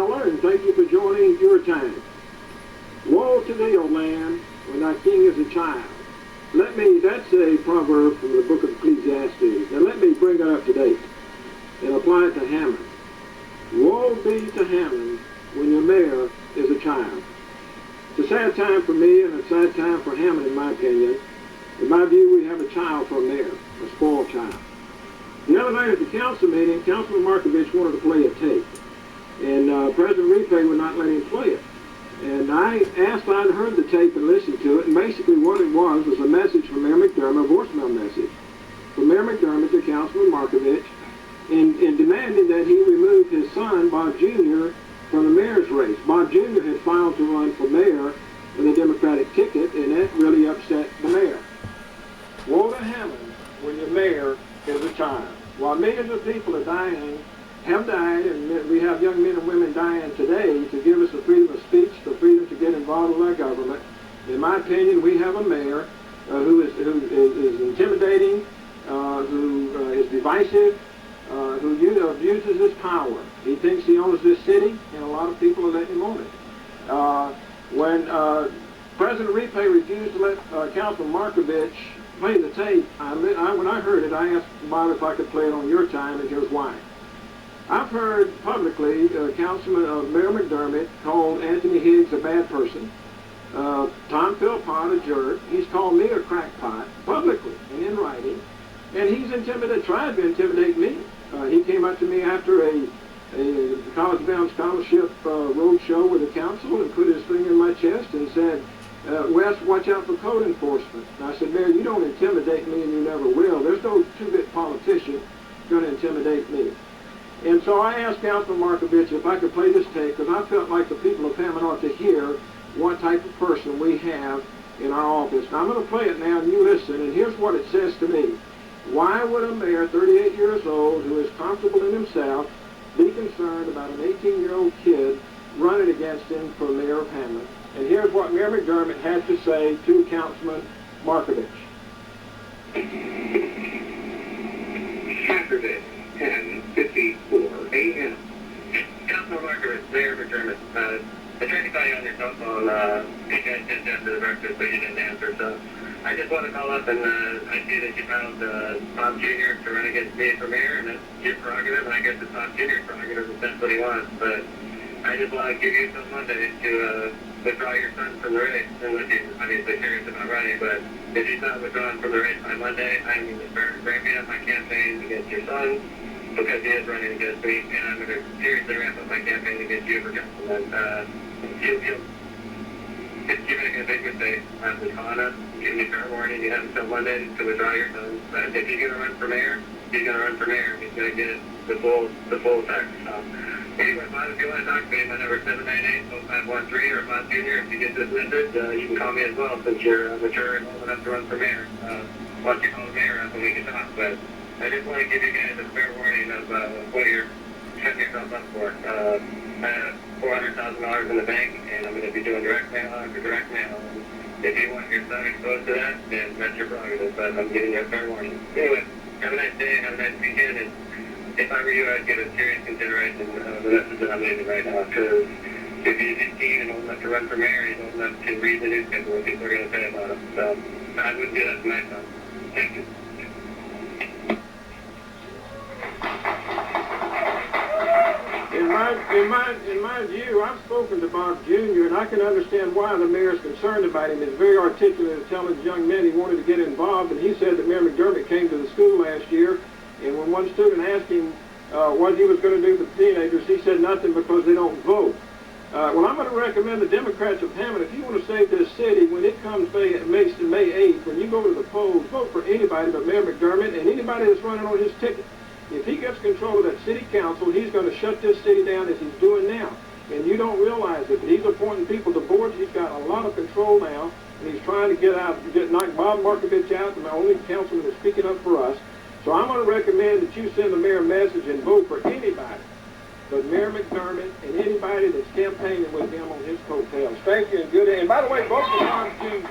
Miller, and thank you for joining Your Time. Woe to thee, O land, when thy king is a child. That's a proverb from the book of Ecclesiastes. Now let me bring that up to date and apply it to Hammond. Woe be to Hammond when your mayor is a child. It's a sad time for me and a sad time for Hammond, in my opinion. In my view, we have a child for a mayor, a spoiled child. The other night at the council meeting, Councilman Markovich wanted to play a tape, and President Repay would not let him play it. And I asked, I'd heard the tape and listened to it, and basically what it was a message from Mayor McDermott, a voicemail message from Mayor McDermott to Councilman Markovich, in demanding that he remove his son, Bob Jr., from the mayor's race. Bob Jr. had filed to run for mayor on the Democratic ticket, and that really upset the mayor. Woe to Hammond when your mayor is a child. While millions of people are dying, have died, and we have young men and women dying today to give us the freedom of speech, the freedom to get involved with our government. In my opinion, we have a mayor who is intimidating, who is divisive, who abuses his power. He thinks he owns this city, and a lot of people are letting him own it. When President Repay refused to let Councilman Markovich play the tape, when I heard it, I asked Bob if I could play it on Your Time, and here's why. I've heard publicly Mayor McDermott called Anthony Higgs a bad person, Tom Philpott a jerk. He's called me a crackpot publicly and in writing, and he's tried to intimidate me. He came up to me after a college-bound scholarship road show with the council and put his finger in my chest and said, Wes, watch out for code enforcement. And I said, Mayor, you don't intimidate me and you never will. There's no two-bit politician going to intimidate me. And so I asked Councilman Markovich if I could play this tape, because I felt like the people of Hammond ought to hear what type of person we have in our office. Now I'm going to play it now, and you listen, and here's what it says to me. Why would a mayor, 38 years old, who is comfortable in himself, be concerned about an 18-year-old kid running against him for mayor of Hammond? And here's what Mayor McDermott had to say to Councilman Markovich. Saturday, 10:54 a.m. Councilman Markovich, Mayor McDermott, I tried to call you on your cell phone. You guys didn't answer the breakfast, but you didn't answer, so I just want to call up, and I see that you found Bob Jr. to run against me for mayor, and that's your prerogative, and I guess it's Bob Jr.'s prerogative if that's what he wants, but I just want to give you till Monday to withdraw your son from the race, unless he's obviously serious about running, but if he's not withdrawn from the race by Monday, I'm going to start ramping up my campaign against your son, because he is running against me, and I'm going to seriously ramp up my campaign against you for councilman. If you make a big mistake, I'm just calling us, giving you fair warning, you have until Monday to withdraw your son. But if he's going to run for mayor, he's going to run for mayor. He's going to get the full effect. Anyway, Bob, if you want to talk to me, my number is 798-0513, or Bob Jr., if you get this message, you can call me as well, since you're mature and old enough to run for mayor. Once you call the mayor up, and we can talk. But I just want to give you guys a fair warning of what you're setting yourself up for. I have $400,000 in the bank, and I'm going to be doing direct mail after direct mail. And if you want your son exposed to that, then that's your prerogative, but I'm giving you a fair warning. Anyway, have a nice day, have a nice weekend, and if I were you, I'd give it serious consideration the message that I'm leaving right now, because if he's 18 and old enough to run for mayor, he's old enough to read the newspaper what people are going to say about him. So I wouldn't do that to my son. Thank you. In my view, I've spoken to Bob Jr., and I can understand why the mayor is concerned about him. He's very articulate and telling his young men he wanted to get involved, and he said that Mayor McDermott came to the school last year, and when one student asked him what he was going to do for the teenagers, he said nothing because they don't vote. Well, I'm going to recommend the Democrats of Hammond, if you want to save this city, when it comes May 8th, when you go to the polls, vote for anybody but Mayor McDermott and anybody that's running on his ticket. If he gets control of that city council, he's going to shut this city down as he's doing now. And you don't realize it, but he's appointing people to boards. He's got a lot of control now, and he's trying to knock Bob Markovich out, and my only councilman is speaking up for us. So I'm going to recommend that you send the mayor a message and vote for anybody but Mayor McDermott and anybody that's campaigning with him on his coattails. Thank you, and good day. And by the way, vote for Bob Jr.